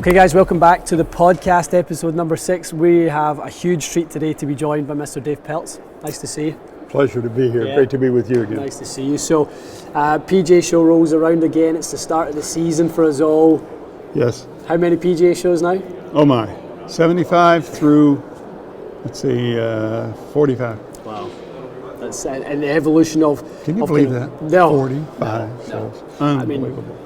Okay guys, welcome back to the podcast, episode number 6. We have a huge treat today to be joined by Mr. Dave Pelz. Nice to see you. Pleasure to be here. Yeah. Great to be with you again. Nice to see you. So, PGA show rolls around again. It's the start of the season for us all. Yes. How many PGA shows now? Oh my, 75 through, let's see, 45. Wow. That's and the evolution of... Can you believe that? No. 45 shows. Unbelievable.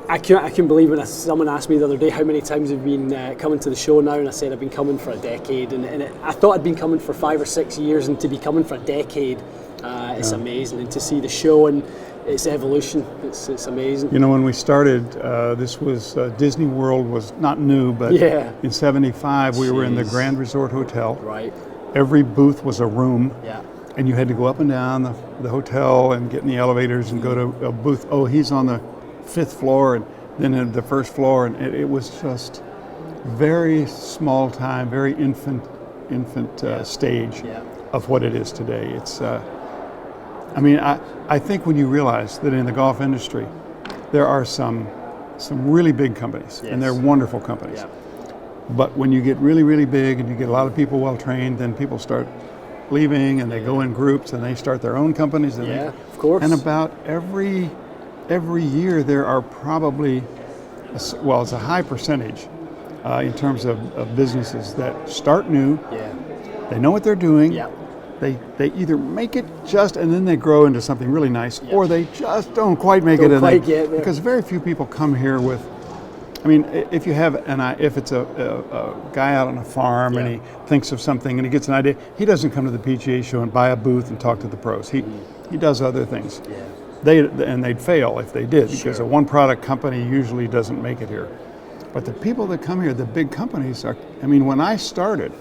I couldn't believe when someone asked me the other day how many times I've been coming to the show now, and I said I've been coming for a decade, and I thought I'd been coming for 5 or 6 years, and to be coming for a decade, it's amazing, and to see the show and its evolution, it's amazing. You know, when we started, this was Disney World was not new, but in 75 we were in the Grand Resort Hotel. Right. Every booth was a room. Yeah. And you had to go up and down the hotel and get in the elevators and go to a booth. Oh, he's on the 5th floor, and then at the 1st floor, and it was just very small time, very infant stage of what it is today. It's, I mean, I think when you realize that in the golf industry, there are some really big companies, and they're wonderful companies. Yeah. But when you get really, really big and you get a lot of people well trained, then people start leaving, and they go in groups and they start their own companies. And of course. And about every year there are probably, it's a high percentage in terms of businesses that start new. Yeah. They know what they're doing. Yeah. They either make it just, and then they grow into something really nice, or they just don't quite make it. Because very few people come here with, I mean, if you have if it's a guy out on a farm and he thinks of something and he gets an idea, he doesn't come to the PGA show and buy a booth and talk to the pros. He does other things. Yeah. They'd fail if they did, because a one-product company usually doesn't make it here. But the people that come here, the big companies are. I mean, when I started,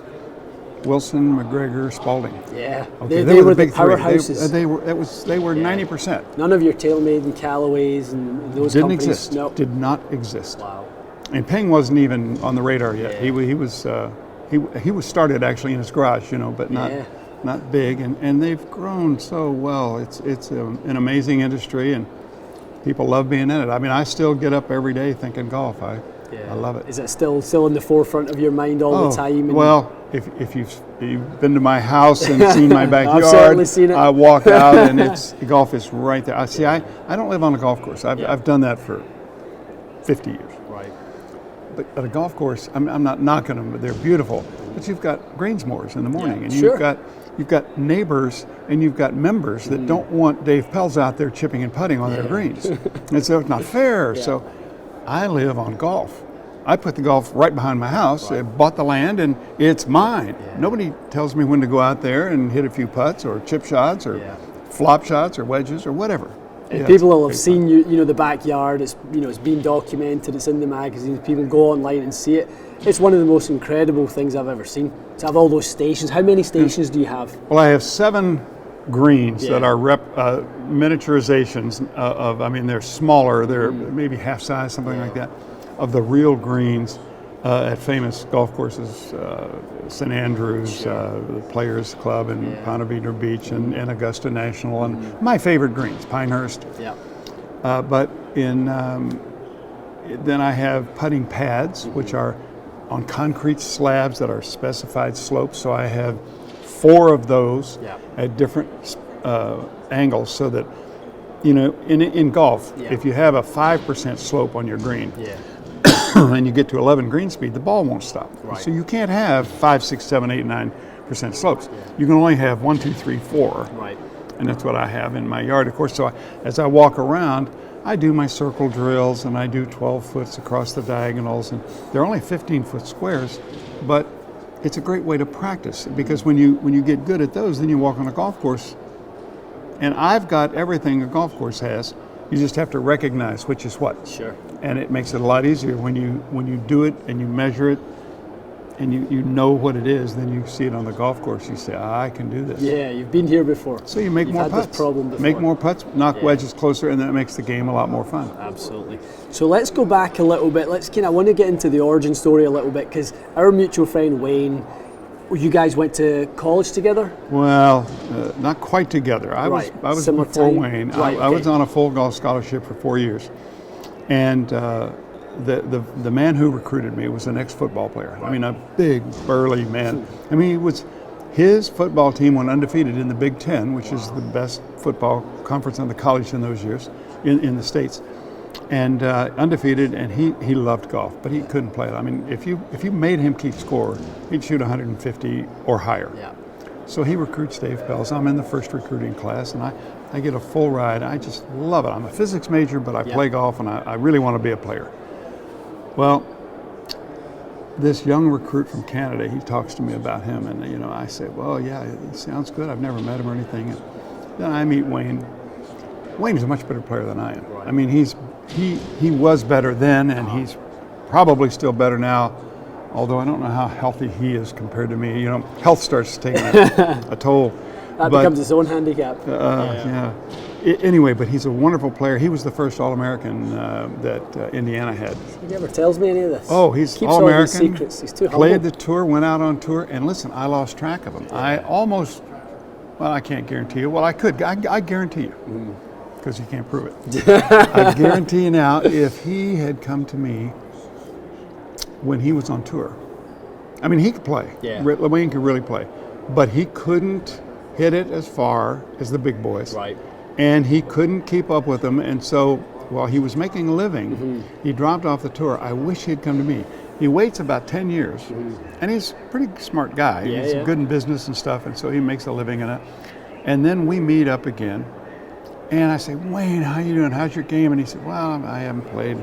Wilson, McGregor, Spalding. Yeah, okay, they were the big powerhouses. They were 90%. None of your TaylorMade and Callaways and those didn't companies. Exist. No. Did not exist. Wow. And Peng wasn't even on the radar yet. Yeah. He was started actually in his garage, but not big, and they've grown so well. It's an amazing industry, and people love being in it. I mean, I still get up every day thinking golf. I love it. Is it still in the forefront of your mind all the time? Well, if you've been to my house and seen my backyard, I've certainly seen it. I walk out and golf is right there. I don't live on a golf course. I've done that for 50 years. Right. But at a golf course, I'm not knocking them, but they're beautiful. But you've got Greensmores in the morning, and you've got neighbors and you've got members that don't want Dave Pelz out there chipping and putting on their greens. And so it's not fair. Yeah. So I live on golf. I put the golf right behind my house. I bought the land, and it's mine. Yeah. Nobody tells me when to go out there and hit a few putts or chip shots or flop shots or wedges or whatever. And people will have seen the backyard. It's been documented. It's in the magazines. People go online and see it. It's one of the most incredible things I've ever seen. To have all those stations. How many stations do you have? Well, I have 7 greens that are miniaturizations of. I mean, they're smaller. They're maybe half size, something like that, of the real greens at famous golf courses, St. Andrews, the Players Club in Ponte Vedra Beach, and Augusta National, and my favorite greens, Pinehurst. Yeah. But then I have putting pads, which are on concrete slabs that are specified slopes. So I have 4 of those at different angles, so that in golf, if you have a 5% slope on your green. And you get to 11 green speed, the ball won't stop. Right. So you can't have 5, 6, 7, 8, 9% slopes. Yeah. You can only have 1, 2, 3, 4. Right. And that's what I have in my yard, of course. So as I walk around, I do my circle drills, and I do 12 foots across the diagonals, and they're only 15-foot squares, but it's a great way to practice, because when you get good at those, then you walk on a golf course, and I've got everything a golf course has. You just have to recognize which is what. Sure. And it makes it a lot easier when you do it and you measure it and you know what it is. Then you see it on the golf course. You say, I can do this. Yeah, you've been here before. So you make more putts. This problem before. Make more putts, knock wedges closer, and then it makes the game a lot more fun. Absolutely. So let's go back a little bit. I want to get into the origin story a little bit, because our mutual friend Wayne, you guys went to college together? Well, not quite together. I was before Wayne. I was on a full golf scholarship for 4 years, and the man who recruited me was an ex-football player. I mean, a big, burly man. I mean, his football team went undefeated in the Big Ten, which is the best football conference in the college in those years in the States. And undefeated, and he loved golf, but he couldn't play it. I mean, if you made him keep score, he'd shoot 150 or higher. Yeah. So he recruits Dave Pelz. I'm in the first recruiting class, and I get a full ride. I just love it. I'm a physics major, but I play golf, and I really want to be a player. Well, this young recruit from Canada, he talks to me about him, and I say, well, yeah, he sounds good. I've never met him or anything. And then I meet Wayne. Wayne's a much better player than I am. Right. I mean, he was better then, and he's probably still better now, although I don't know how healthy he is compared to me. Health starts taking a toll. That becomes his own handicap. Anyway, but he's a wonderful player. He was the first All-American that Indiana had. He never tells me any of this. Oh, he's Keeps All-American. All his secrets. He's too humble. Played the tour, went out on tour, and listen, I lost track of him. I almost, well, I can't guarantee you. Well, I could. I guarantee you. Because you can't prove it. I guarantee you now, if he had come to me when he was on tour, I mean, he could play. Yeah. Wayne could really play. But he couldn't hit it as far as the big boys. Right. And he couldn't keep up with them. And so while he was making a living, he dropped off the tour. I wish he'd come to me. He waits about 10 years. And he's a pretty smart guy. He's good in business and stuff. And so he makes a living in it. And then we meet up again. And I say, Wayne, how you doing? How's your game? And he said, well, I haven't played.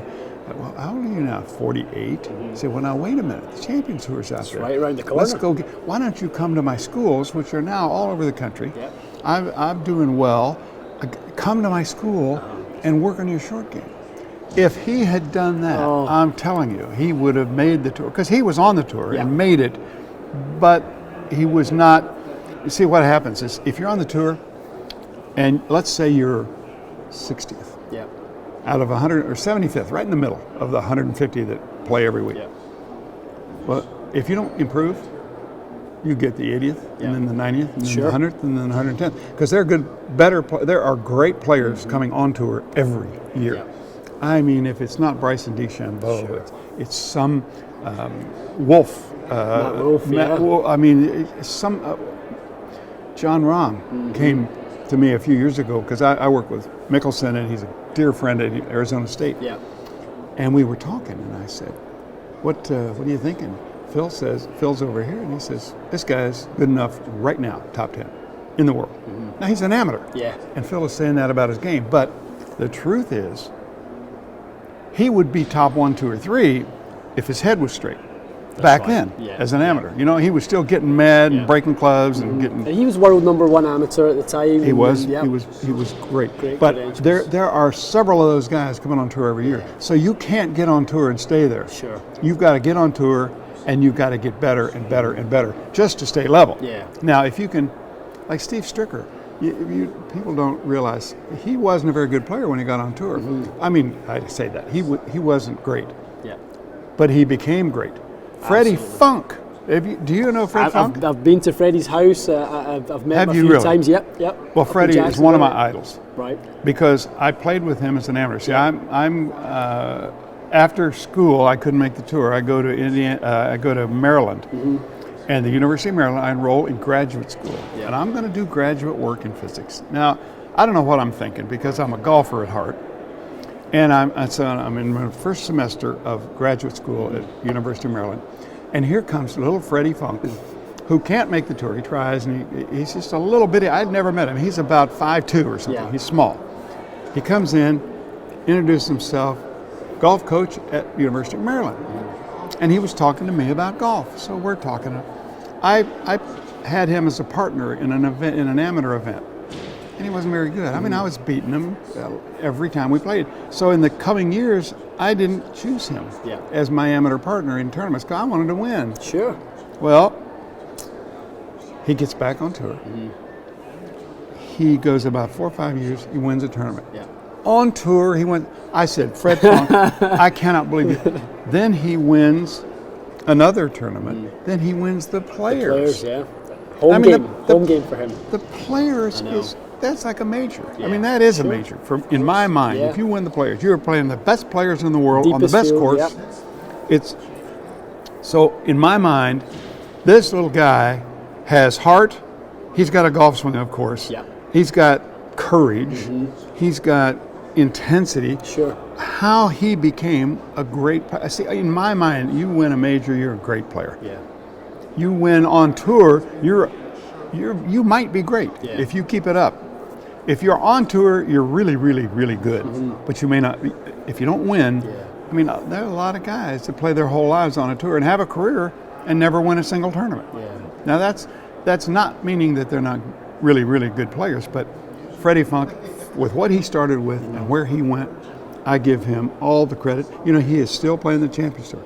Well, how old are you now? 48? He said, well, now, wait a minute. The Champions Tour's out there. Right around the corner. Let's go. Why don't you come to my schools, which are now all over the country? Yep. I'm doing well. Come to my school and work on your short game. If he had done that, I'm telling you, he would have made the tour. Because he was on the tour and made it, but he was not. You see, what happens is if you're on the tour, and let's say you're 60th out of 100, or 75th, right in the middle of the 150 that play every week. Well, if you don't improve, you get the 80th, and then the 90th, and then the 100th, and then the 110th. Because there are great players coming on tour every year. I mean, if it's not Bryson DeChambeau, it's some Wolf. I mean, some John Rahm came to me a few years ago because I work with Mickelson, and he's a dear friend at Arizona State. And we were talking, and I said, "What are you thinking?" Phil's over here, and he says, "This guy's good enough right now, top 10 in the world." Now he's an amateur. And Phil is saying that about his game, but the truth is, he would be top 1, 2, or 3 if his head was straight. Back then, as an amateur, he was still getting mad and breaking clubs and getting. And he was world #1 amateur at the time. He was. He was great. But there are several of those guys coming on tour every year. So you can't get on tour and stay there. Sure. You've got to get on tour, and you've got to get better and better and better just to stay level. Now, if you can, like Steve Stricker, people don't realize he wasn't a very good player when he got on tour. I mean, I say that he wasn't great. But he became great. Freddie Funk. Do you know Freddie Funk? I've been to Freddie's house. I've met him a few times. Yep. Well, Freddie is one of my idols. Right. Because I played with him as an amateur. See, I'm after school, I couldn't make the tour. I go to Indiana. I go to Maryland, and the University of Maryland. I enroll in graduate school, and I'm going to do graduate work in physics. Now, I don't know what I'm thinking because I'm a golfer at heart. And I'm in my first semester of graduate school at University of Maryland, and here comes little Freddie Funk, who can't make the tour. He tries, and he's just a little bitty. I'd never met him. He's about 5'2" or something. He's small. He comes in, introduces himself, golf coach at University of Maryland, and he was talking to me about golf. So we're talking. I had him as a partner in an event, in an amateur event. And he wasn't very good. I mean, I was beating him every time we played. So in the coming years, I didn't choose him as my amateur partner in tournaments because I wanted to win. Sure. Well, he gets back on tour. He goes about 4 or 5 years, he wins a tournament. On tour, he went, I said, Fred Funk, I cannot believe it. Then he wins another tournament. Then he wins the Players. The Players, Home game for him. The Players is that's like a major. Yeah. I mean, that is a major in my mind. Yeah. If you win the Players, you're playing the best players in the world on the Deepest best field, course. yep. It's so in my mind, this little guy has heart. He's got a golf swing, of course. Yeah. He's got courage. He's got intensity. Sure. How he became a great. See, in my mind, you win a major, you're a great player. Yeah. You win on tour, you might be great if you keep it up. If you're on tour, you're really, really, really good. But you may not. If you don't win, I mean, there are a lot of guys that play their whole lives on a tour and have a career and never win a single tournament. Yeah. Now that's not meaning that they're not really, really good players. But Freddie Funk, with what he started with and where he went, I give him all the credit. You know, he is still playing the Champions Tour.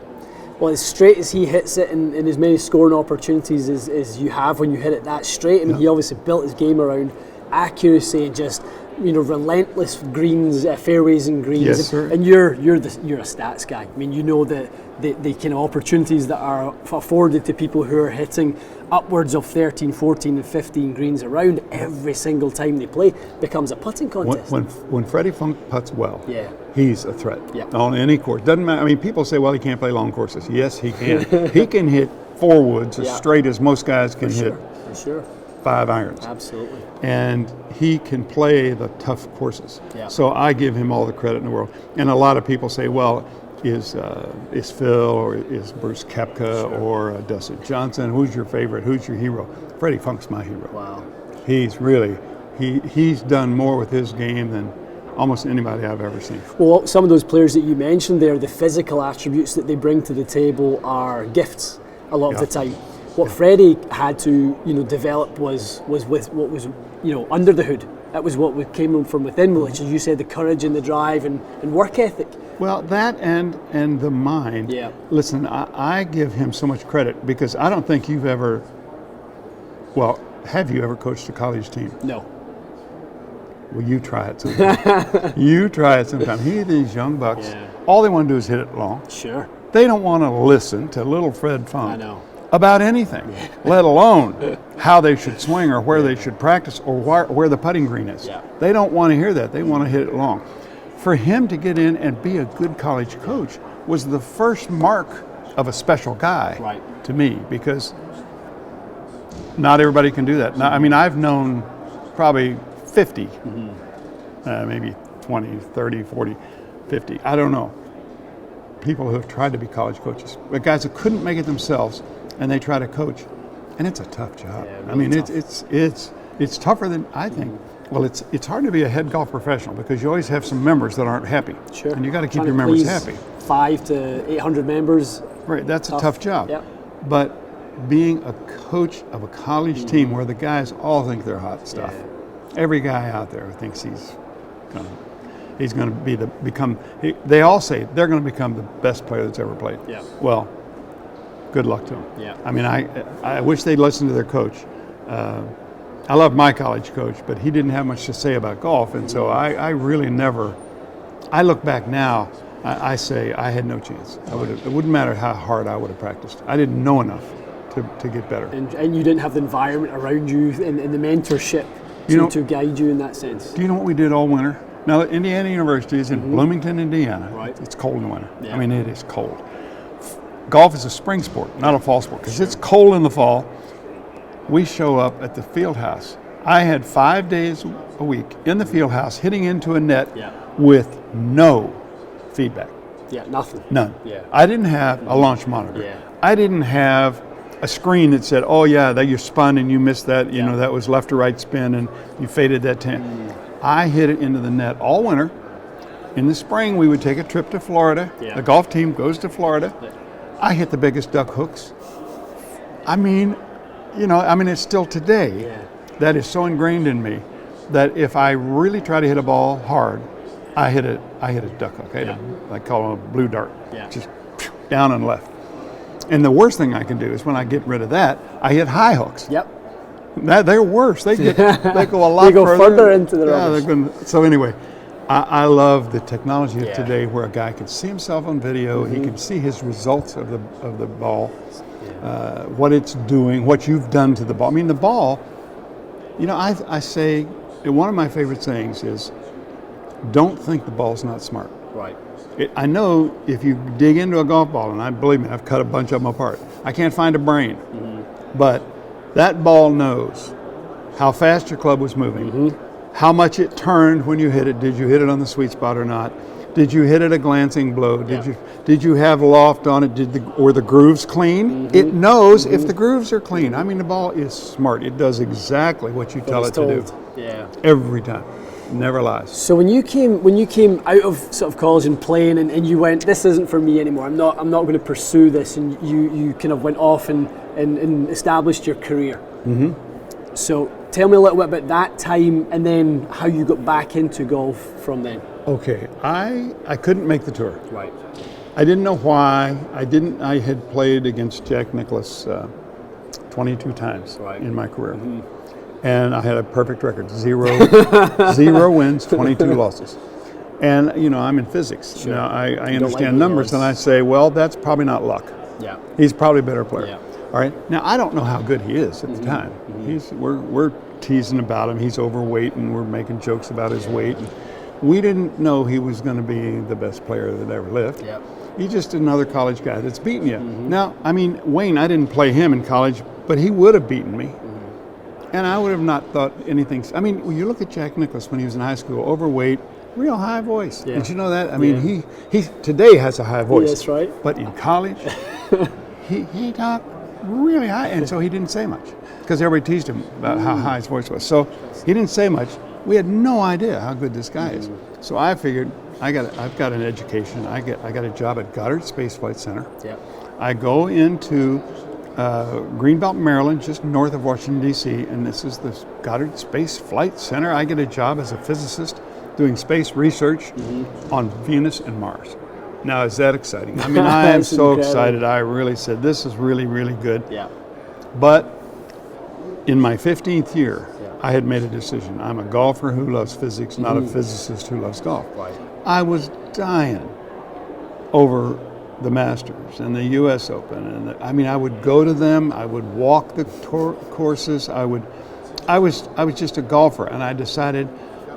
Well, as straight as he hits it and as many scoring opportunities as you have when you hit it that straight, I mean, he obviously built his game around accuracy and just, you know, relentless greens, fairways and greens. Yes, sir. And you're a stats guy. I mean, you know that the kind of opportunities that are afforded to people who are hitting upwards of 13, 14 and 15 greens around every single time they play becomes a putting contest. When Freddie Funk putts well, he's a threat on any course. Doesn't matter. I mean, people say, well, he can't play long courses. Yes, he can. He can hit 4 woods as straight as most guys can hit. For sure. 5 irons. Absolutely. And he can play the tough courses. Yeah. So I give him all the credit in the world. And a lot of people say, well, is Phil or is Bruce Koepka or Dustin Johnson? Who's your favorite? Who's your hero? Freddie Funk's my hero. Wow. He's really, he's done more with his game than almost anybody I've ever seen. Well, some of those players that you mentioned there, the physical attributes that they bring to the table are gifts a lot of the time. What Freddie had to, you know, develop was with what was, you know, under the hood. That was what came from within, which, as you said, the courage and the drive and work ethic. Well, that and the mind. Yeah. Listen, I give him so much credit because I don't think you've ever, well, have you ever coached a college team? No. Well, you try it sometime. You try it sometime. These young bucks, all they want to do is hit it long. Sure. They don't want to listen to little Fred Funk. I know. About anything, let alone how they should swing or where they should practice or where the putting green is. Yeah. They don't want to hear that. They want to hit it long. For him to get in and be a good college coach was the first mark of a special guy to me, because not everybody can do that. Now, I mean, I've known probably 50, maybe 20, 30, 40, 50, I don't know, people who have tried to be college coaches, but guys that couldn't make it themselves and they try to coach, and it's a tough job. Yeah, really I mean, tough. it's tougher than I think. Well, it's hard to be a head golf professional because you always have some members that aren't happy. Sure. And you got to keep your members happy. 500 to 800 members. Right, that's a tough job. Yep. But being a coach of a college team where the guys all think they're hot stuff. Every guy out there thinks he's going to become. They all say they're going to become the best player that's ever played. Yeah. Well, good luck to them. Yeah. I mean, I wish they'd listen to their coach. I love my college coach, but he didn't have much to say about golf, and so I really never. I look back now, I say I had no chance. It wouldn't matter how hard I would have practiced. I didn't know enough to get better. And you didn't have the environment around you and the mentorship to guide you in that sense. Do you know what we did all winter? Now, Indiana University is in Bloomington, Indiana. Right. It's cold in the winter. Yeah. I mean, it is cold. Golf is a spring sport, not a fall sport, because it's cold in the fall. We show up at the field house. I had 5 days a week in the field house hitting into a net with no feedback. Yeah, nothing. None. Yeah. I didn't have a launch monitor. Yeah. I didn't have a screen that said, oh yeah, that you spun and you missed that, you know, that was left to right spin and you faded that 10. I hit it into the net all winter. In the spring, we would take a trip to Florida. Yeah. The golf team goes to Florida. Yeah. I hit the biggest duck hooks. I mean, it's still today. Yeah. That is so ingrained in me that if I really try to hit a ball hard, I hit a duck hook. I call it a blue dart. Yeah. Just down and left. And the worst thing I can do is when I get rid of that, I hit high hooks. Yep. They're worse. They go a lot they go further. further into the rubbish. So anyway, I love the technology of today where a guy can see himself on video. He can see his results of the ball, what it's doing, what you've done to the ball. I mean, the ball, I say one of my favorite sayings is, don't think the ball's not smart. Right. I know if you dig into a golf ball, and believe me, I've cut a bunch of them apart, I can't find a brain. But that ball knows how fast your club was moving, how much it turned when you hit it. Did you hit it on the sweet spot or not? Did you hit it a glancing blow? Did you have loft on it? Were the grooves clean? It knows if the grooves are clean. I mean, the ball is smart. It does exactly what you tell it to do. Yeah. Every time. Never lies. So when you came out of sort of college and playing, and you went, this isn't for me anymore. I'm not going to pursue this, and you kind of went off and established your career. So tell me a little bit about that time, and then how you got back into golf from then. Okay, I couldn't make the tour. Right. I didn't know why. I had played against Jack Nicklaus 22 times in my career. And I had a perfect record, 0 wins, 22 losses. And, you know, I'm in physics. Sure. Now, I understand numbers, and I say, well, that's probably not luck. Yeah. He's probably a better player. Yeah. All right. Now, I don't know how good he is at the time. We're teasing about him. He's overweight, and we're making jokes about his weight. And we didn't know he was going to be the best player that ever lived. Yeah. He's just another college guy that's beating you. Now, I mean, Wayne, I didn't play him in college, but he would have beaten me. And I would have not thought anything. I mean, when you look at Jack Nicklaus when he was in high school, overweight, real high voice. Yeah. Did you know that? I mean, he today has a high voice. That's right. But in college, he talked really high, and so he didn't say much because everybody teased him about how high his voice was. So he didn't say much. We had no idea how good this guy is. So I figured I've got an education. I got a job at Goddard Space Flight Center. Yeah. I go into Greenbelt, Maryland, just north of Washington, D.C., and this is the Goddard Space Flight Center. I get a job as a physicist doing space research on Venus and Mars. Now, is that exciting? I mean, I am so excited. I really said, this is really, really good. Yeah. But in my 15th year, I had made a decision. I'm a golfer who loves physics, not a physicist who loves golf. Right. I was dying over the Masters and the U.S. Open, and I would go to them. I would walk the courses. I was just a golfer, and I decided,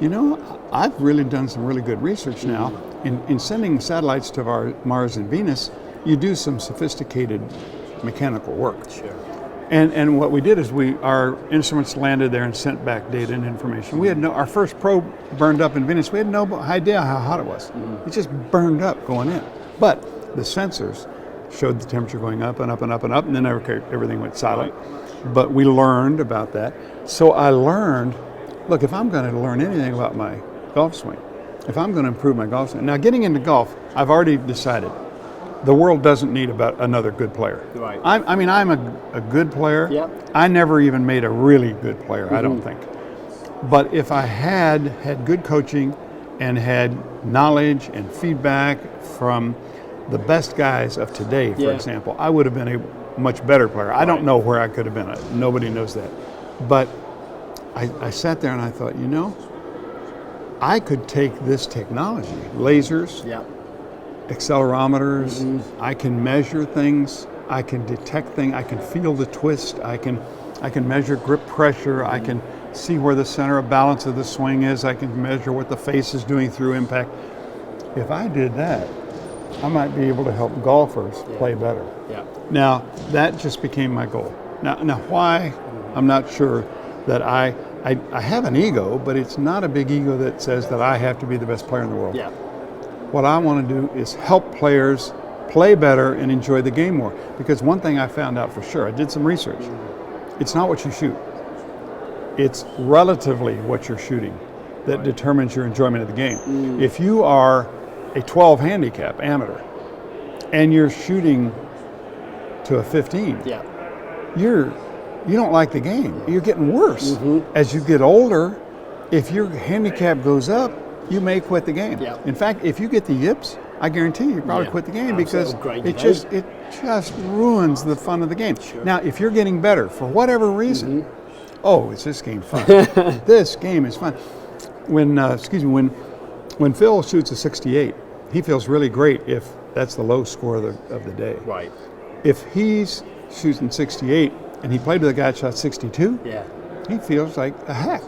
you know, I've really done some really good research now. In sending satellites to Mars and Venus, you do some sophisticated mechanical work. Sure. And what we did is our instruments landed there and sent back data and information. We had our first probe burned up in Venus. We had no idea how hot it was. It just burned up going in. But the sensors showed the temperature going up and up and up and up, and then everything went silent. But we learned about that. So I learned, look, if I'm going to learn anything about my golf swing, if I'm going to improve my golf swing. Now, getting into golf, I've already decided the world doesn't need another good player. Right. I'm a good player. Yep. I never even made a really good player, I don't think. But if I had good coaching and had knowledge and feedback from the best guys of today, for example, I would have been a much better player. I don't know where I could have been. Nobody knows that. But I sat there and I thought, you know, I could take this technology, lasers, accelerometers, I can measure things, I can detect things, I can feel the twist, I can measure grip pressure, I can see where the center of balance of the swing is, I can measure what the face is doing through impact. If I did that, I might be able to help golfers play better. Yeah. Now, that just became my goal. Now why? I'm not sure. That I have an ego, but it's not a big ego that says that I have to be the best player in the world. Yeah. What I want to do is help players play better and enjoy the game more. Because one thing I found out for sure, I did some research. It's not what you shoot. It's relatively what you're shooting that determines your enjoyment of the game. If you are a 12 handicap amateur and you're shooting to a 15, you don't like the game. You're getting worse. As you get older, if your handicap goes up, you may quit the game. In fact, if you get the yips, I guarantee you probably quit the game because it just ruins the fun of the game. Now, if you're getting better for whatever reason, is this game fun? This game is fun. When Phil shoots a 68, he feels really great if that's the low score of the day. Right. If he's shooting 68 and he played with a guy that shot 62, he feels like a heck.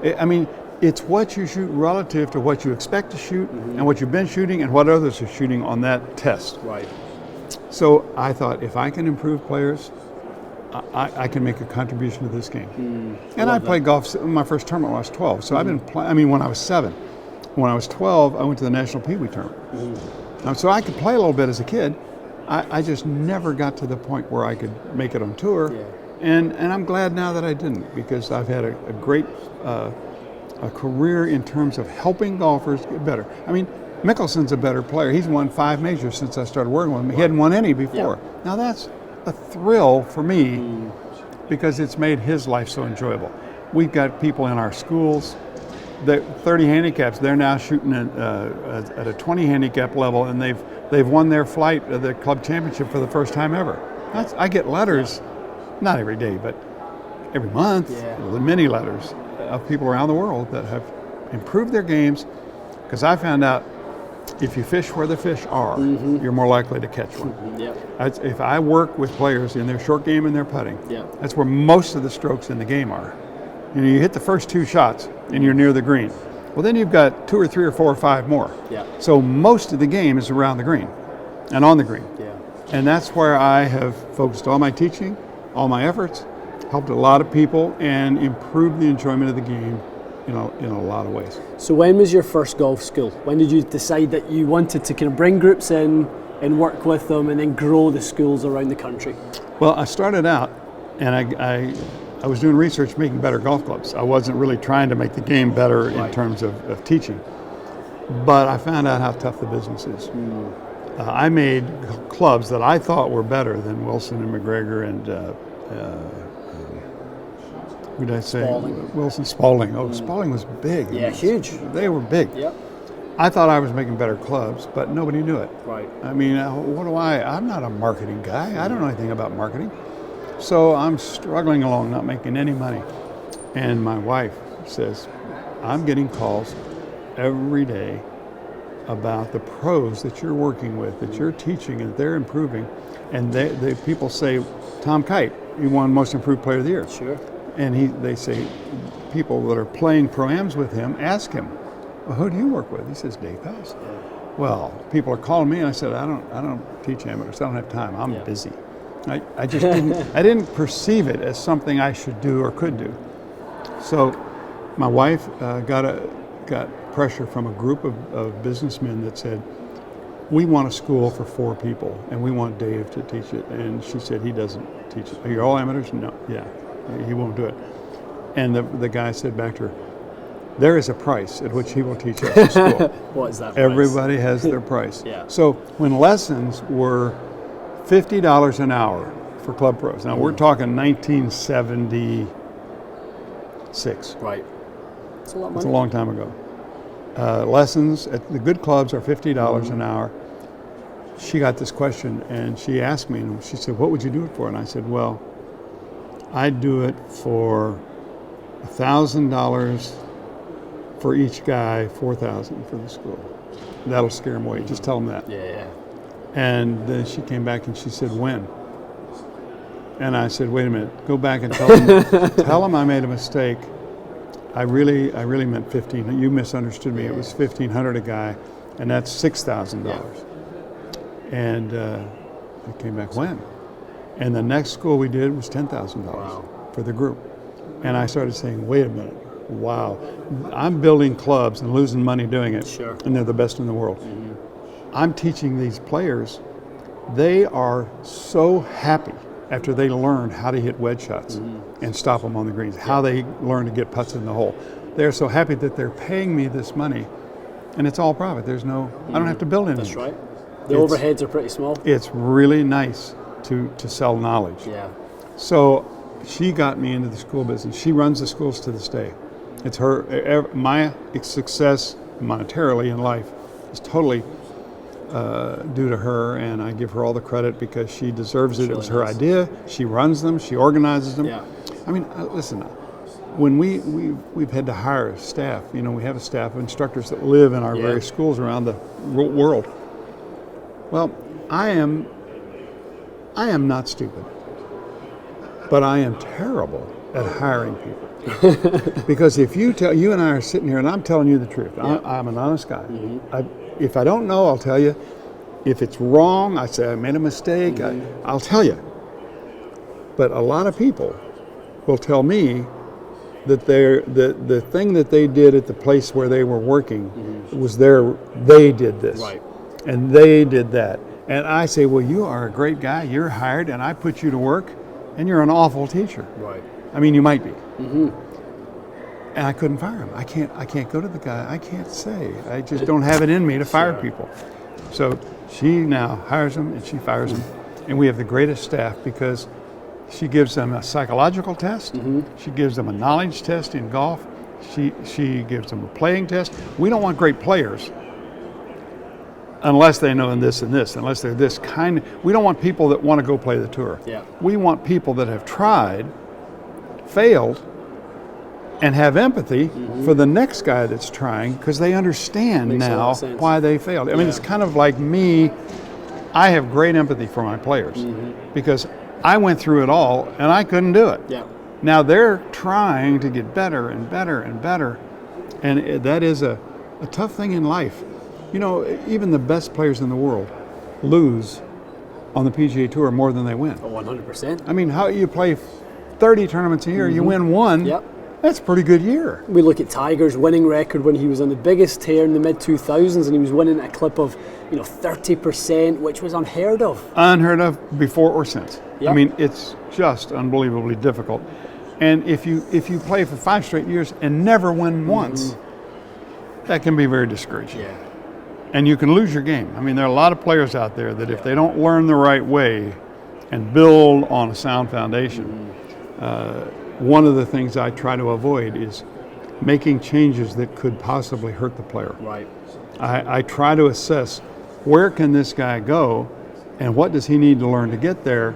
I mean, it's what you shoot relative to what you expect to shoot and what you've been shooting and what others are shooting on that test. Right. So I thought, if I can improve players, I can make a contribution to this game. And I played golf in my first tournament when I was 12. So I've been playing, I mean, when I was 7. When I was 12, I went to the National Pee Wee Tournament. So I could play a little bit as a kid. I just never got to the point where I could make it on tour. Yeah. And I'm glad now that I didn't, because I've had a great a career in terms of helping golfers get better. I mean, Mickelson's a better player. He's won 5 majors since I started working with him. He hadn't won any before. Yeah. Now that's a thrill for me because it's made his life so enjoyable. We've got people in our schools, the 30 handicaps, they're now shooting at a 20 handicap level, and they've won their flight of the club championship for the first time ever. I get letters, not every day, but every month, many letters of people around the world that have improved their games, because I found out if you fish where the fish are, you're more likely to catch one. If I work with players in their short game and their putting, that's where most of the strokes in the game are. You know, you hit the first 2 shots and you're near the green. Well, then you've got 2 or 3 or 4 or 5 more. So most of the game is around the green and on the green. And that's where I have focused all my teaching, all my efforts, helped a lot of people, and improved the enjoyment of the game in a lot of ways. So when was your first golf school? When did you decide that you wanted to kind of bring groups in and work with them and then grow the schools around the country? Well, I started out and I was doing research making better golf clubs. I wasn't really trying to make the game better in terms of teaching. But I found out how tough the business is. I made clubs that I thought were better than Wilson and McGregor and who did I say? Spalding. Wilson, Spalding. Oh, Spalding was big. Yeah, huge. They were big. I thought I was making better clubs, but nobody knew it. Right. I mean, I'm not a marketing guy. I don't know anything about marketing. So I'm struggling along, not making any money. And my wife says, I'm getting calls every day about the pros that you're working with, that you're teaching, and they're improving. And they people say, Tom Kite, he won Most Improved Player of the Year. Sure. And they say, people that are playing pro-ams with him, ask him, well, who do you work with? He says, Dave Pelz. Well, people are calling me, and I said, I don't teach amateurs. I don't have time. I'm busy. I just didn't perceive it as something I should do or could do. So my wife got pressure from a group of businessmen that said, we want a school for 4 people, and we want Dave to teach it. And she said, he doesn't teach it. Are you all amateurs? No. Yeah. He won't do it. And the guy said back to her, there is a price at which he will teach us at school. What is that price? Everybody has their price. So when lessons were $50 an hour for club pros, now we're talking 1976. Right. It's a lot of money. It's a long time ago. Lessons at the good clubs are $50 an hour. She got this question and she asked me, and she said, what would you do it for? And I said, well, I'd do it for $1,000 for each guy, $4,000 for the school. That'll scare them away. Just tell them that. And then she came back and she said, when? And I said, wait a minute, go back and tell them I made a mistake. I really meant 15. You misunderstood me. It was $1,500 a guy, and that's $6,000. And I came back, when? And the next school we did was $10,000 for the group. And I started saying, wait a minute, wow. I'm building clubs and losing money doing it, and they're the best in the world. I'm teaching these players. They are so happy after they learn how to hit wedge shots and stop them on the greens, how they learn to get putts in the hole. They're so happy that they're paying me this money, and it's all profit. There's no, I don't have to build anything. That's right. The overheads are pretty small. It's really nice to sell knowledge. So she got me into the school business. She runs the schools to this day. It's her, my success monetarily in life is totally due to her, and I give her all the credit because she deserves it. It was her idea. She runs them. She organizes them. I mean, listen, when we've had to hire staff, we have a staff of instructors that live in our various schools around the world. Well, I am not stupid, but I am terrible at hiring people. Because if you and I are sitting here and I'm telling you the truth, I'm an honest guy. If I don't know, I'll tell you. If it's wrong, I say I made a mistake, I'll tell you. But a lot of people will tell me that the thing that they did at the place where they were working was they did this. Right. And they did that. And I say, well, you are a great guy, you're hired, and I put you to work, and you're an awful teacher. Right. I mean, you might be. And I couldn't fire him. I can't go to the guy. I can't say. I just don't have it in me to fire people. So she now hires him and she fires him. And we have the greatest staff because she gives them a psychological test. She gives them a knowledge test in golf. She gives them a playing test. We don't want great players unless they know this and this, unless they're this kind. We don't want people that want to go play the tour. Yeah. We want people that have tried, failed, and have empathy for the next guy that's trying because they understand Makes a lot now of sense. why they failed. I mean, it's kind of like me. I have great empathy for my players because I went through it all and I couldn't do it. Yeah. Now they're trying to get better and better and better, and that is a tough thing in life. You know, even the best players in the world lose on the PGA Tour more than they win. 100%. I mean, how you play 30 tournaments a year, you win one. Yep. That's a pretty good year. We look at Tiger's winning record when he was on the biggest tear in the mid-2000s, and he was winning at a clip of 30%, which was unheard of. Unheard of before or since. Yep. I mean, it's just unbelievably difficult. And if you play for 5 straight years and never win once, that can be very discouraging. Yeah. And you can lose your game. I mean, there are a lot of players out there that if they don't learn the right way and build on a sound foundation, one of the things I try to avoid is making changes that could possibly hurt the player. Right. I try to assess where can this guy go and what does he need to learn to get there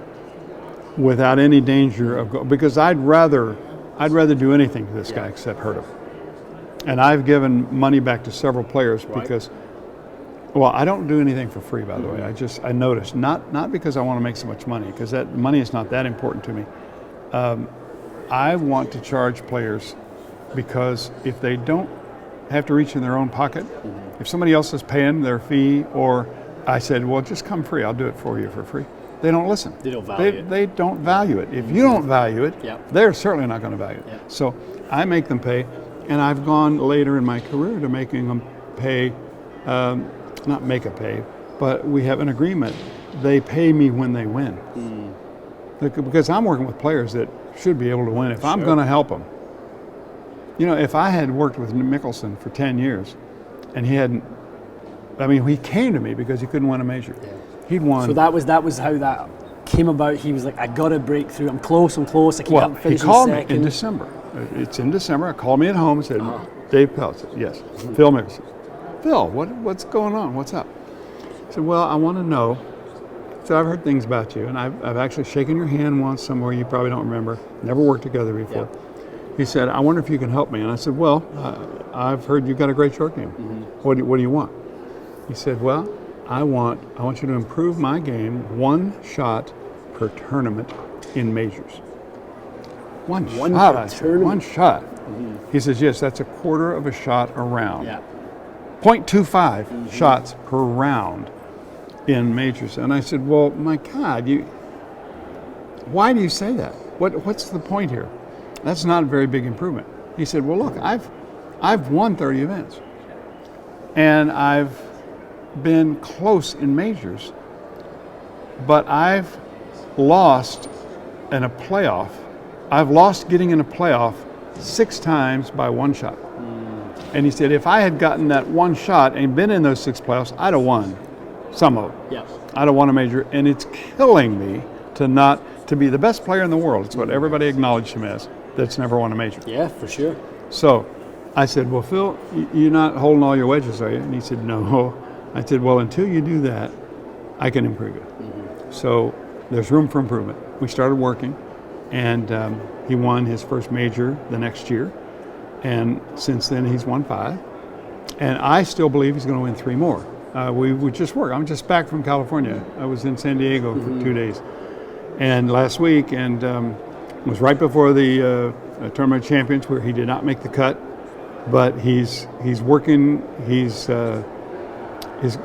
without any danger of because I'd rather do anything to this guy except hurt him. And I've given money back to several players because well, I don't do anything for free, by the way. I noticed, not because I want to make so much money, because that money is not that important to me. I want to charge players because if they don't have to reach in their own pocket, if somebody else is paying their fee, or I said, well, just come free, I'll do it for you for free. They don't listen. They don't value it. They don't value it. If you don't value it, they're certainly not going to value it. Yep. So I make them pay, and I've gone later in my career to making them pay, not make a pay, but we have an agreement. They pay me when they win. Because I'm working with players that should be able to win if I'm going to help them. You know, if I had worked with Mickelson for 10 years and he hadn't, I mean, he came to me because he couldn't win a major. Yeah. He'd won. So that was how that came about. He was like, I got to break through. I'm close. I keep up finishing he called second. me in December. It's in December. Called me at home and said, Dave Pelz. Yes. Phil Mickelson. Phil, what's going on? What's up? I said, well, I want to know. So I've heard things about you, and I've actually shaken your hand once somewhere you probably don't remember. Never worked together before. He said, I wonder if you can help me. And I said, well, I've heard you've got a great short game. What do you want? He said, well, I want you to improve my game 1 shot per tournament in majors. One shot. I said, 1 shot. He says, yes, that's a quarter of a shot a round. 0.25 shots per round in majors. And I said, well, my God, why do you say that? What's the point here? That's not a very big improvement. He said, well, look, I've won 30 events. And I've been close in majors, but I've lost in a playoff. I've lost getting in a playoff 6 times by 1 shot. And he said, if I had gotten that 1 shot and been in those 6 playoffs, I'd have won some of them. I'd have won a major, and it's killing me to be the best player in the world. It's what everybody acknowledged him as, that's never won a major. Yeah, for sure. So I said, well, Phil, you're not holding all your wedges, are you? And he said, no. I said, well, until you do that, I can improve you. So there's room for improvement. We started working, and he won his first major the next year. And since then, he's won 5. And I still believe he's going to win 3 more. We would just work. I'm just back from California. I was in San Diego for 2 days. And last week, and it was right before the Tournament of Champions where he did not make the cut, but he's working. His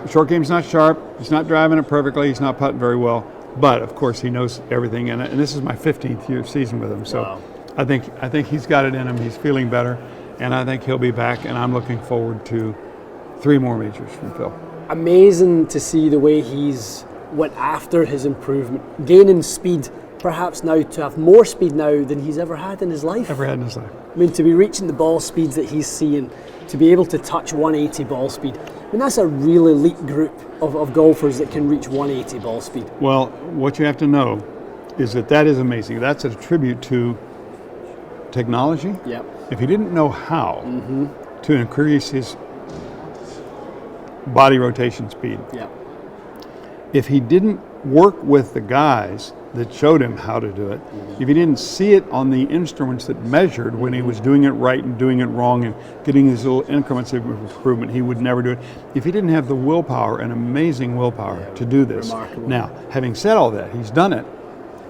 short game's not sharp. He's not driving it perfectly. He's not putting very well. But of course, he knows everything. And this is my 15th year season with him. So wow. I think he's got it in him. He's feeling better, and I think he'll be back. And I'm looking forward to 3 more majors from Phil. Amazing to see the way he's went after his improvement, gaining speed. Perhaps now to have more speed now than he's ever had in his life. I mean, to be reaching the ball speeds that he's seeing, to be able to touch 180 ball speed. I mean, that's a real elite group of golfers that can reach 180 ball speed. Well, what you have to know is that is amazing. That's a tribute to technology. Yep. If he didn't know how to increase his body rotation speed, yep. if he didn't work with the guys that showed him how to do it, if he didn't see it on the instruments that measured when he was doing it right and doing it wrong and getting his little increments of improvement, he would never do it. If he didn't have the willpower, an amazing willpower to do this. Remarkable. Now, having said all that, he's done it,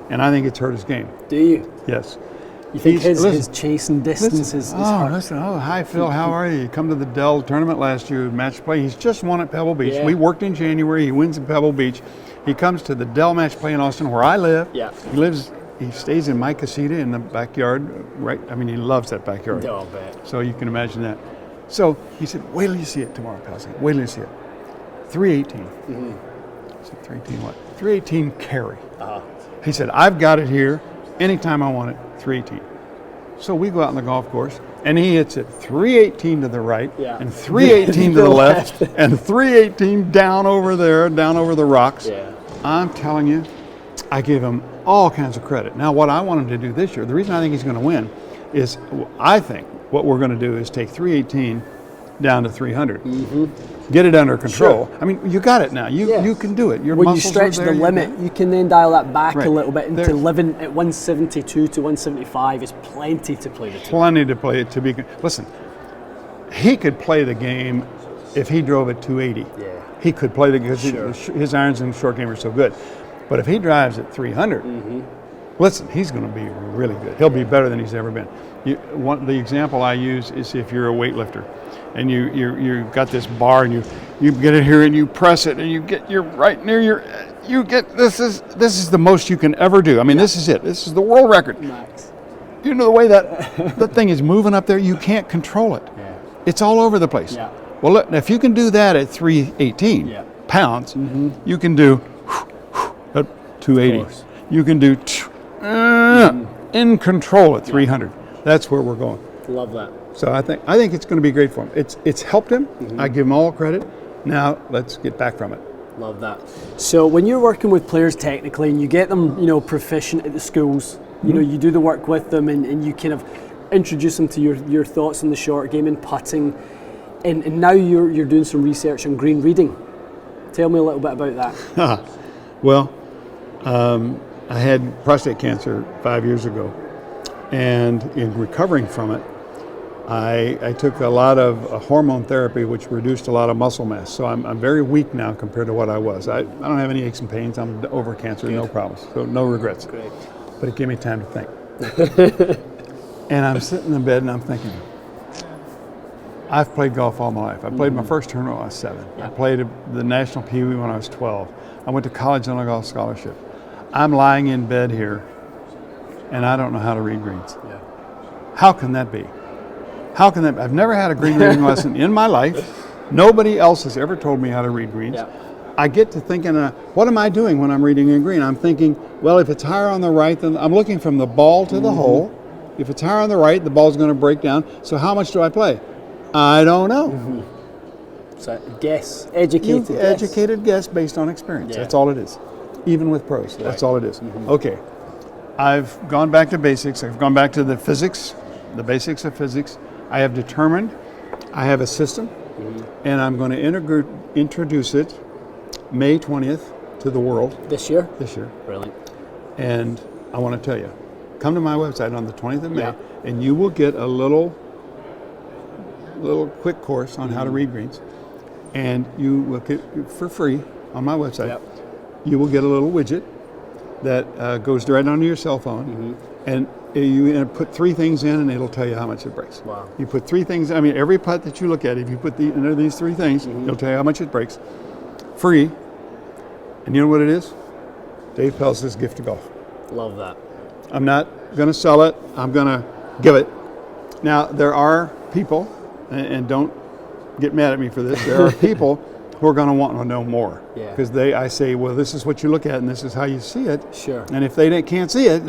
and I think it's hurt his game. Do you? Yes. You think his chasing distance is hard? Hi Phil, how are you? You come to the Dell tournament last year, match play. He's just won at Pebble Beach. Yeah. We worked in January. He wins at Pebble Beach. He comes to the Dell match play in Austin, where I live. Yeah. He stays in my casita in the backyard, right? I mean, he loves that backyard. Oh, bet. So you can imagine that. So he said, wait till you see it tomorrow, Pelz. Wait till you see it. 318. I said, 318 what? 318 carry. He said, I've got it here. Anytime I want it, 318. So we go out on the golf course, and he hits it 318 to the right, and 318 to the left, and 318 down over there, down over the rocks. Yeah. I'm telling you, I gave him all kinds of credit. Now, what I want him to do this year, the reason I think he's going to win is I think what we're going to do is take 318 down to 300. Get it under control. Sure. I mean, you got it now. You can do it. Your when you muscles stretch are there, the limit, you can then dial that back Right. a little bit into There- living at 172 to 175 is plenty to play the two. Plenty to play it to be. Listen, he could play the game if he drove at 280. Yeah. He could play the because Sure. his irons and short game are so good. But if he drives at 300, listen, he's going to be really good. He'll be better than he's ever been. The example I use is if you're a weightlifter, and you got this bar, and you get it here, and you press it, and you're right near this is the most you can ever do. I mean, this is it. This is the world record. Max. You know the way that thing is moving up there, you can't control it. Yeah. It's all over the place. Yeah. Well, look, if you can do that at 318 pounds, you can do at 280. You can do in control at 300. That's where we're going. Love that. So I think it's going to be great for him. It's helped him. I give him all credit. Now let's get back from it. Love that. So when you're working with players technically and you get them, proficient at the schools, you do the work with them and you kind of introduce them to your thoughts on the short game and putting, and now you're doing some research on green reading. Tell me a little bit about that. Well, I had prostate cancer 5 years ago, and in recovering from it, I took a lot of hormone therapy, which reduced a lot of muscle mass. So I'm very weak now compared to what I was. I don't have any aches and pains. I'm over cancer, no problems. So no regrets. Great. But it gave me time to think. And I'm sitting in bed and I'm thinking, I've played golf all my life. I played my first tournament when I was 7. I played the National Pee Wee when I was 12. I went to college on a golf scholarship. I'm lying in bed here and I don't know how to read greens. Yeah. How can that be? How can that be? I've never had a green reading lesson in my life. Nobody else has ever told me how to read greens. Yeah. I get to thinking, what am I doing when I'm reading a green? I'm thinking, well, if it's higher on the right, then I'm looking from the ball to the hole. If it's higher on the right, the ball's going to break down. So how much do I play? I don't know. So guess, educated guess. Educated guess based on experience. Yeah. That's all it is. Even with pros, that's all it is. Okay, I've gone back to basics. I've gone back to the physics, the basics of physics. I have determined I have a system, and I'm going to introduce it May 20th to the world. This year? This year. Brilliant. And I want to tell you, come to my website on the 20th of May, and you will get a little quick course on how to read greens, and you will get for free on my website. You will get a little widget, that goes right onto your cell phone, and you put 3 things in, and it'll tell you how much it breaks. Wow. You put 3 things. I mean, every putt that you look at, if you put into these 3 things, it'll tell you how much it breaks. Free. And you know what it is? Dave Pelz's gift to golf. Love that. I'm not going to sell it. I'm going to give it. Now, there are people, and don't get mad at me for this, there are people who are going to want to know more. Yeah. Because I say, well, this is what you look at and this is how you see it. Sure. And if they can't see it,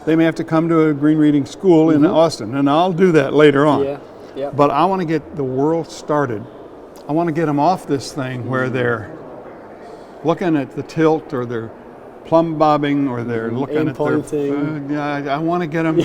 they may have to come to a green reading school in Austin, and I'll do that later on. Yeah. Yeah. But I want to get the world started. I want to get them off this thing where they're looking at the tilt, or they're plumb bobbing, or they're looking at their. I want to get them.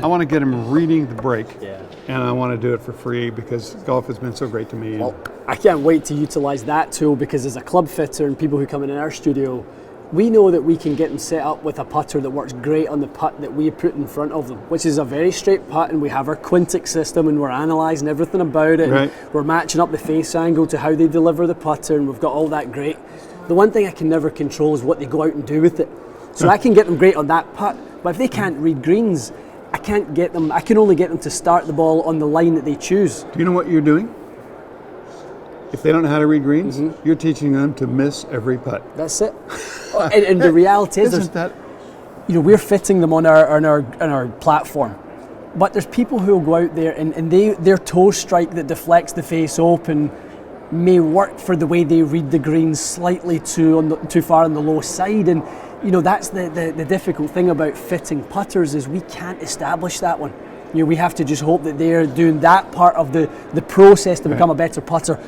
I want to get them reading the break. Yeah. And I want to do it for free because golf has been so great to me. Well, I can't wait to utilize that tool, because as a club fitter and people who come in our studio, we know that we can get them set up with a putter that works great on the putt that we put in front of them, which is a very straight putt, and we have our Quintic system, and we're analysing everything about it. Right. And we're matching up the face angle to how they deliver the putter, and we've got all that great. The one thing I can never control is what they go out and do with it. So I can get them great on that putt, but if they can't read greens, I can't get them. I can only get them to start the ball on the line that they choose. Do you know what you're doing? If they don't know how to read greens, you're teaching them to miss every putt. That's it. And the reality is, Isn't that? We're fitting them on our platform, but there's people who will go out there and their toe strike that deflects the face open may work for the way they read the greens slightly too far on the low side, and that's the difficult thing about fitting putters is we can't establish that one. We have to just hope that they're doing that part of the process to become a better putter.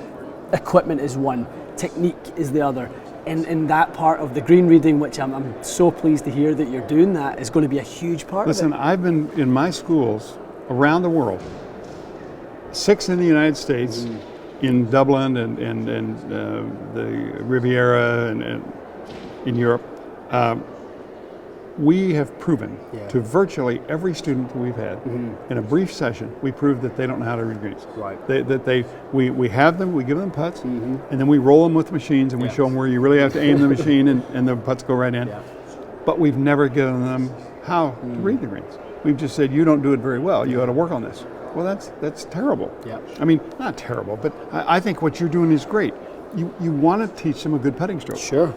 Equipment is one, technique is the other, and that part of the green reading, which I'm so pleased to hear that you're doing, that is going to be a huge part of it. Listen, I've been in my schools around the world, 6 in the United States, in Dublin and the Riviera and in Europe. We have proven to virtually every student that we've had, in a brief session, we proved that they don't know how to read greens. Right. We have them, we give them putts, and then we roll them with machines, and we show them where you really have to aim the machine, and the putts go right in. Yeah. But we've never given them how to read the greens. We've just said, you don't do it very well, you ought to work on this. Well, that's terrible. Yeah. I mean, not terrible, but I think what you're doing is great. You want to teach them a good putting stroke. Sure.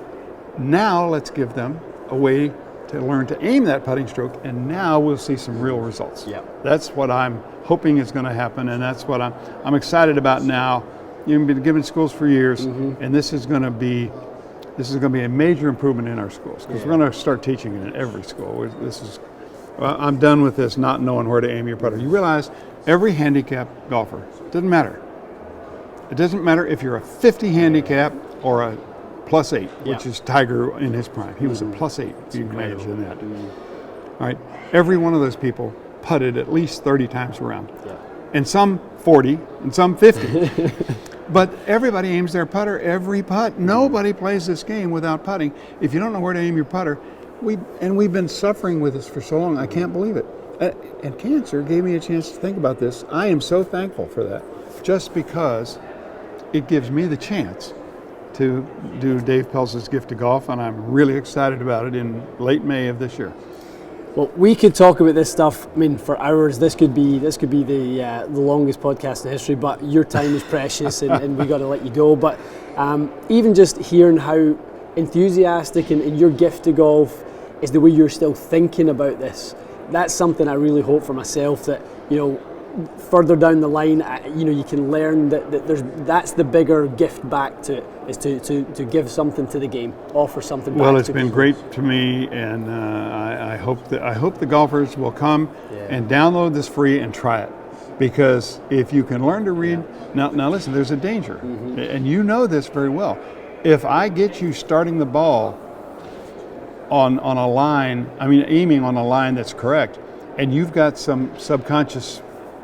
Now let's give them a way to learn to aim that putting stroke, and now we'll see some real results. Yeah. That's what I'm hoping is going to happen, and that's what I'm excited about now. You've been giving schools for years, and this is going to be a major improvement in our schools, because we're going to start teaching it in every school. I'm done with this not knowing where to aim your putter. You realize every handicap golfer, doesn't matter. It doesn't matter if you're a 50 handicap or a +8, which is Tiger in his prime. He was a +8, if you can imagine that. All right, every one of those people putted at least 30 times around. Yeah. And some 40, and some 50. But everybody aims their putter every putt. Nobody plays this game without putting. If you don't know where to aim your putter, we've been suffering with this for so long, I can't believe it. And cancer gave me a chance to think about this. I am so thankful for that, just because it gives me the chance to do Dave Pelz's Gift to Golf, and I'm really excited about it in late May of this year. Well, we could talk about this stuff, for hours. This could be the longest podcast in history, but your time is precious, and we got to let you go. But even just hearing how enthusiastic and your gift to golf is, the way you're still thinking about this, that's something I really hope for myself, that further down the line, you can learn that that's the bigger gift back to it, is to give something to the game, offer something back. Well, it's to been people. great to me, and I hope the golfers will come and download this free and try it, because if you can learn to read, now listen, there's a danger, and you know this very well. If I get you starting the ball on a line, aiming on a line that's correct, and you've got some subconscious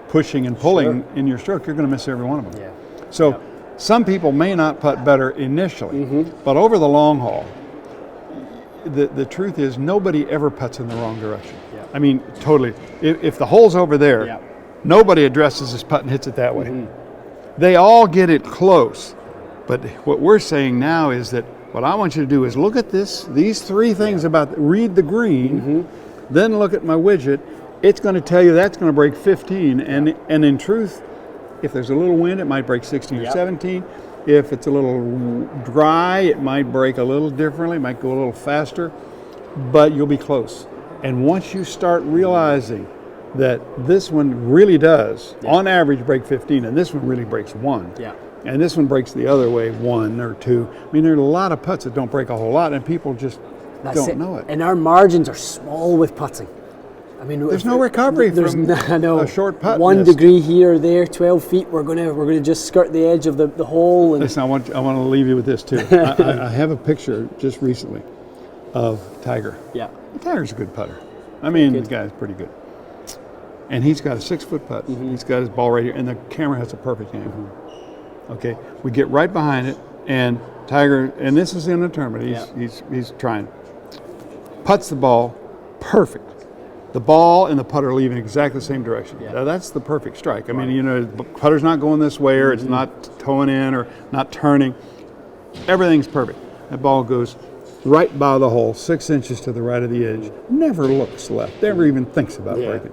pushing and pulling in your stroke, you're going to miss every one of them. Yeah. So some people may not putt better initially, but over the long haul, the truth is nobody ever putts in the wrong direction. Yeah. Totally. If the hole's over there, nobody addresses his putt and hits it that way. They all get it close. But what we're saying now is that What I want you to do is look at these three things read the green, then look at my widget. It's going to tell you that's going to break 15, and in truth, if there's a little wind, it might break 16 or 17. If it's a little dry, it might break a little differently, it might go a little faster, but you'll be close. And once you start realizing that this one really does, on average, break 15, and this one really breaks 1. Yeah. And this one breaks the other way, 1 or 2. I mean, there are a lot of putts that don't break a whole lot, and people just don't know it. And our margins are small with putting. I mean, there's no recovery from a short putt. 1 degree here or there, 12 feet. We're gonna just skirt the edge of the hole. And listen, I want to leave you with this too. I have a picture just recently of Tiger. Yeah. Tiger's a good putter. I mean, the guy's pretty good. And he's got a 6-foot putt. He's got his ball right here, and the camera has a perfect angle. Okay, we get right behind it, and Tiger, and this is in a tournament. He's trying. Putts the ball, perfect. The ball and the putter are leaving exactly the same direction. Yeah. Now that's the perfect strike. I mean, you know, the putter's not going this way, or it's not toeing in, or not turning. Everything's perfect. That ball goes right by the hole, 6 inches to the right of the edge. Never looks left. Never even thinks about breaking.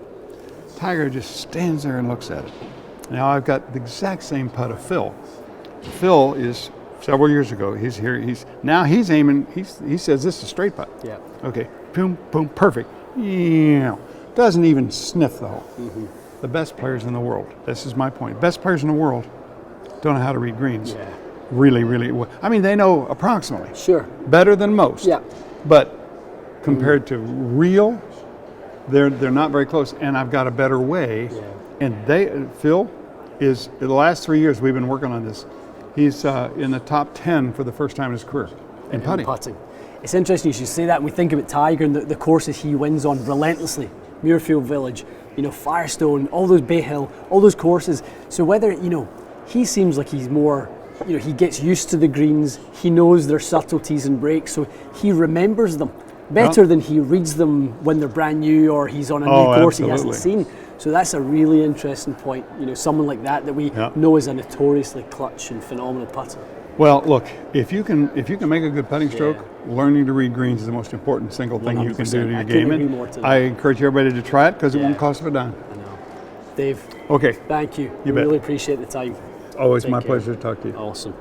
Tiger just stands there and looks at it. Now I've got the exact same putt of Phil. Phil is several years ago. He's here. He's aiming. He says this is a straight putt. Yeah. Okay. Boom, boom, perfect. Yeah. Doesn't even sniff the hole. The best players in the world. This is my point. Best players in the world don't know how to read greens. Yeah. Really, really well. I mean, they know approximately. Sure. Better than most. Yeah. But compared to real, they're not very close. And I've got a better way. Yeah. And Phil is, in the last 3 years we've been working on this, he's in the top 10 for the first time in his career in putting. It's interesting you should say that. We think about Tiger and the courses he wins on relentlessly. Muirfield Village, Firestone, all those Bay Hill, all those courses. So whether, he seems like he's more, he gets used to the greens, he knows their subtleties and breaks, so he remembers them better than he reads them when they're brand new or he's on a new course he hasn't seen. So that's a really interesting point. Someone like that we know is a notoriously clutch and phenomenal putter. Well, look, if you can make a good putting stroke, learning to read greens is the most important single thing you can do to your game. And I encourage everybody to try it because it won't cost a dime. I know. Dave. Okay. Thank you. You bet. Really appreciate the time. Always my pleasure to talk to you. Awesome.